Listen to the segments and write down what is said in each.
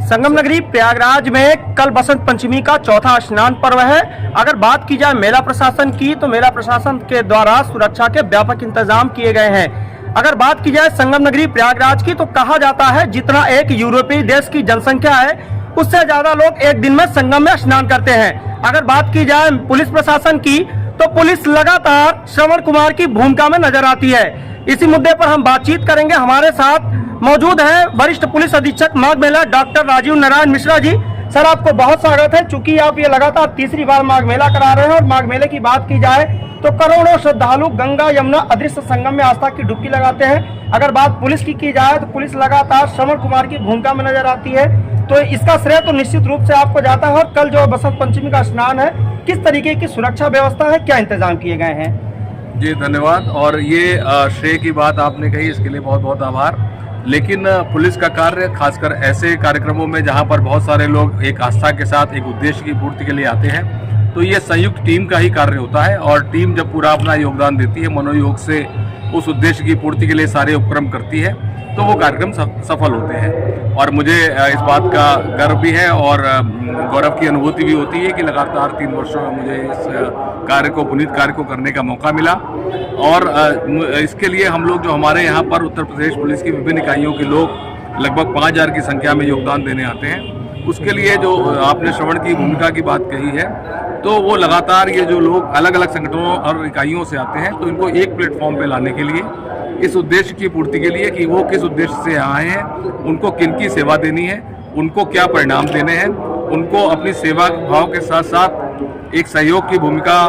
संगम नगरी प्रयागराज में कल बसंत पंचमी का चौथा स्नान पर्व है। अगर बात की जाए मेला प्रशासन की, तो मेला प्रशासन के द्वारा सुरक्षा के व्यापक इंतजाम किए गए हैं। अगर बात की जाए संगम नगरी प्रयागराज की, तो कहा जाता है जितना एक यूरोपीय देश की जनसंख्या है, उससे ज्यादा लोग एक दिन में संगम में स्नान करते हैं। अगर बात की जाए पुलिस प्रशासन की, तो पुलिस लगातार श्रवण कुमार की भूमिका में नजर आती है। इसी मुद्दे पर हम बातचीत करेंगे। हमारे साथ मौजूद है वरिष्ठ पुलिस अधीक्षक माघ मेला डॉक्टर राजीव नारायण मिश्रा जी। सर, आपको बहुत स्वागत है। चूंकि आप ये लगातार तीसरी बार माघ मेला करा रहे हैं, और माघ मेले की बात की जाए तो करोड़ों श्रद्धालु गंगा यमुना अदृश्य संगम में आस्था की डुबकी लगाते हैं। अगर बात पुलिस की जाए तो पुलिस लगातार श्रवण कुमार की भूमिका में नजर आती है, तो इसका श्रेय तो निश्चित रूप से आपको जाता है। और कल जो बसंत पंचमी का स्नान है, किस तरीके की सुरक्षा व्यवस्था है, क्या इंतजाम किए गए हैं? जी धन्यवाद। और ये श्रेय की बात आपने कही, इसके लिए बहुत बहुत आभार। लेकिन पुलिस का कार्य खासकर ऐसे कार्यक्रमों में जहां पर बहुत सारे लोग एक आस्था के साथ एक उद्देश्य की पूर्ति के लिए आते हैं, तो ये संयुक्त टीम का ही कार्य होता है। और टीम जब पूरा अपना योगदान देती है, मनोयोग से उस उद्देश्य की पूर्ति के लिए सारे उपक्रम करती है, तो वो कार्यक्रम सफल होते हैं। और मुझे इस बात का गर्व भी है और गौरव की अनुभूति भी होती है कि लगातार 3 वर्षों में मुझे इस कार्य को, पुनीत कार्य को करने का मौका मिला। और इसके लिए हम लोग जो हमारे यहाँ पर उत्तर प्रदेश पुलिस की विभिन्न इकाइयों के लोग लगभग 5000 की संख्या में योगदान देने आते हैं, उसके लिए जो आपने श्रवण की भूमिका की बात कही है, तो वो लगातार ये जो लोग अलग अलग संगठनों और इकाइयों से आते हैं, तो इनको एक प्लेटफॉर्म पे लाने के लिए, इस उद्देश्य की पूर्ति के लिए कि वो किस उद्देश्य से आए हैं, उनको किनकी सेवा देनी है, उनको क्या परिणाम देने हैं, उनको अपनी सेवा भाव के साथ साथ एक सहयोग की भूमिका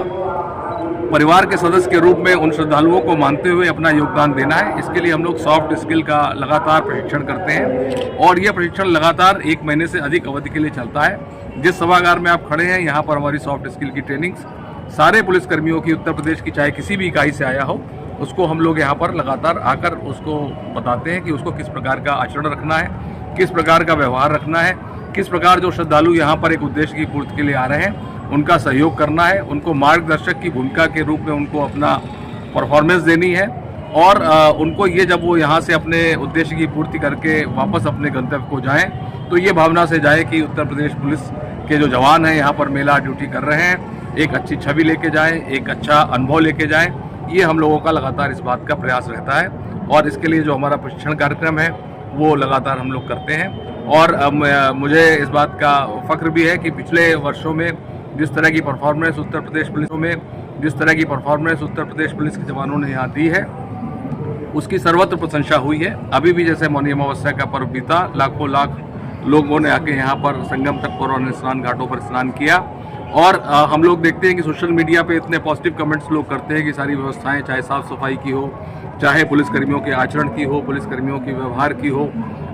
परिवार के सदस्य के रूप में उन श्रद्धालुओं को मानते हुए अपना योगदान देना है। इसके लिए हम लोग सॉफ्ट स्किल का लगातार प्रशिक्षण करते हैं, और यह प्रशिक्षण लगातार 1 महीने से अधिक अवधि के लिए चलता है। जिस सभागार में आप खड़े हैं, यहाँ पर हमारी सॉफ्ट स्किल की ट्रेनिंग्स सारे पुलिसकर्मियों की, उत्तर प्रदेश की चाहे किसी भी इकाई से आया हो, उसको हम लोग यहाँ पर लगातार आकर उसको बताते हैं कि उसको किस प्रकार का आचरण रखना है, किस प्रकार का व्यवहार रखना है, किस प्रकार जो श्रद्धालु यहाँ पर एक उद्देश्य की पूर्ति के लिए आ रहे हैं उनका सहयोग करना है, उनको मार्गदर्शक की भूमिका के रूप में उनको अपना परफॉर्मेंस देनी है। और उनको ये, जब वो यहाँ से अपने उद्देश्य की पूर्ति करके वापस अपने गंतव्य को जाएं, तो ये भावना से जाए कि उत्तर प्रदेश पुलिस के जो जवान हैं यहाँ पर मेला ड्यूटी कर रहे हैं, एक अच्छी छवि लेके जाएं, एक अच्छा अनुभव लेके जाएं। ये हम लोगों का लगातार इस बात का प्रयास रहता है, और इसके लिए जो हमारा प्रशिक्षण कार्यक्रम है वो लगातार हम लोग करते हैं। और मुझे इस बात का फख्र भी है कि पिछले वर्षों में जिस तरह की परफॉर्मेंस उत्तर प्रदेश पुलिस के जवानों ने यहाँ दी है, उसकी सर्वत्र प्रशंसा हुई है। अभी भी जैसे मौनी अमावस्या का पर्व बीता, लाखों लाख लोगों ने आके यहाँ पर संगम तट पर और स्नान घाटों पर स्नान किया। और हम लोग देखते हैं कि सोशल मीडिया पे इतने पॉजिटिव कमेंट्स लोग करते हैं कि सारी व्यवस्थाएं, चाहे साफ सफाई की हो, चाहे पुलिसकर्मियों के आचरण की हो, पुलिसकर्मियों के व्यवहार की हो,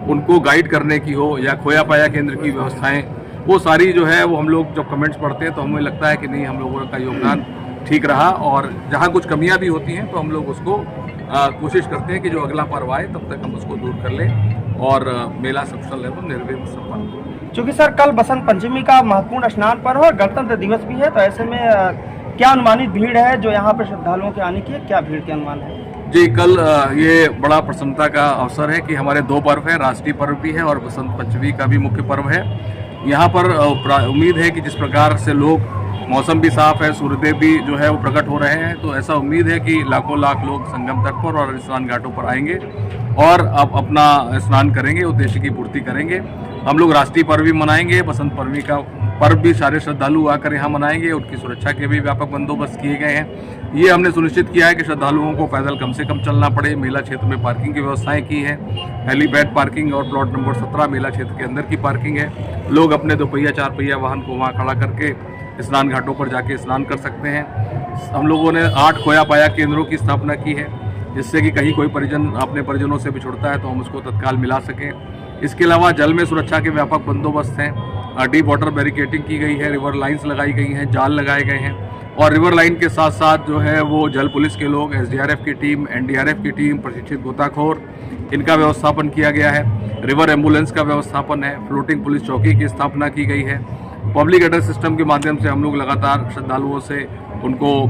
उनको गाइड करने की हो, या खोया पाया केंद्र की व्यवस्थाएं, वो सारी जो है वो हम लोग जब कमेंट्स पढ़ते हैं तो हमें लगता है कि नहीं, हम लोगों का योगदान ठीक रहा। और जहाँ कुछ कमियां भी होती हैं तो हम लोग उसको कोशिश करते हैं कि जो अगला पर्व आए तब तक हम उसको दूर कर लें और मेला सफल एवं निर्विघ्न संपन्न हो। चूँकि सर कल बसंत पंचमी का महत्वपूर्ण स्नान पर्व और गणतंत्र दिवस भी है, तो ऐसे में क्या अनुमानित भीड़ है जो यहाँ पर श्रद्धालुओं के आने की है, क्या भीड़ के अनुमान है? जी, कल ये बड़ा प्रसन्नता का अवसर है कि हमारे 2 पर्व हैं, राष्ट्रीय पर्व भी है और बसंत पंचमी का भी मुख्य पर्व है। यहाँ पर उम्मीद है कि जिस प्रकार से लोग, मौसम भी साफ है, सूर्यदेव भी जो है वो प्रकट हो रहे हैं, तो ऐसा उम्मीद है कि लाखों लाख लोग संगम तट पर और स्नान घाटों पर आएंगे और अब अपना स्नान करेंगे, उद्देश्य की पूर्ति करेंगे। हम लोग राष्ट्रीय पर्व भी मनाएंगे, बसंत पंचमी का पर्व भी सारे श्रद्धालु आकर यहाँ मनाएंगे। उनकी सुरक्षा के भी व्यापक बंदोबस्त किए गए हैं। ये हमने सुनिश्चित किया है कि श्रद्धालुओं को पैदल कम से कम चलना पड़े। मेला क्षेत्र में पार्किंग की व्यवस्थाएं की है, हेलीपैड पार्किंग और प्लॉट नंबर 17 मेला क्षेत्र के अंदर की पार्किंग है। लोग अपने 2 पहिया 4 पहिया वाहन को वहाँ खड़ा करके स्नान घाटों पर जाके स्नान कर सकते हैं। हम लोगों ने 8 खोया पाया केंद्रों की स्थापना की है, जिससे कि कहीं कोई परिजन अपने परिजनों से बिछुड़ता है तो हम उसको तत्काल मिला सकें। इसके अलावा जल में सुरक्षा के व्यापक बंदोबस्त हैं, डीप वाटर बैरिकेडिंग की गई है, रिवर लाइन्स लगाई गई हैं, जाल लगाए गए हैं। और रिवर लाइन के साथ साथ जो है वो जल पुलिस के लोग, SDRF की टीम, NDRF की टीम, प्रशिक्षित गोताखोर, इनका व्यवस्थापन किया गया है। रिवर एम्बुलेंस का व्यवस्थापन है, फ्लोटिंग पुलिस चौकी की स्थापना की गई है। पब्लिक एड्रेस सिस्टम के माध्यम से हम लोग लगातार श्रद्धालुओं से उनको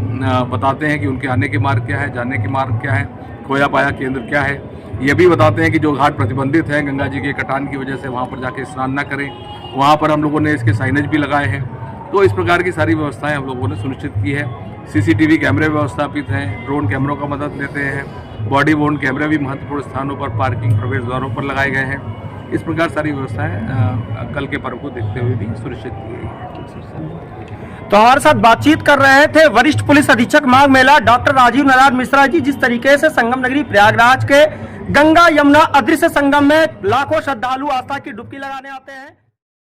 बताते हैं कि उनके आने के मार्ग क्या है, जाने के मार्ग क्या है, खोया पाया केंद्र क्या है। ये भी बताते हैं कि जो घाट प्रतिबंधित हैं गंगा जी के कटान की वजह से वहाँ पर जाके स्नान न करें। वहाँ पर हम लोगों ने इसके साइनेज भी लगाए हैं। तो इस प्रकार की सारी व्यवस्थाएं हम लोगों ने सुनिश्चित की है। सीसीटीवी कैमरे व्यवस्थापित हैं, ड्रोन कैमरों का मदद लेते हैं, बॉडी वोर्न कैमरे भी महत्वपूर्ण स्थानों पर, पार्किंग प्रवेश द्वारों पर लगाए गए हैं। इस प्रकार सारी व्यवस्थाएं कल के पर्व को देखते हुए भी सुनिश्चित की गई है। तो हमारे साथ बातचीत कर रहे थे वरिष्ठ पुलिस अधीक्षक माघ मेला डॉक्टर राजीव नारायण मिश्रा जी। जिस तरीके से संगम नगरी प्रयागराज के गंगा यमुना अदृश्य संगम में लाखों श्रद्धालु आस्था की डुबकी लगाने आते हैं।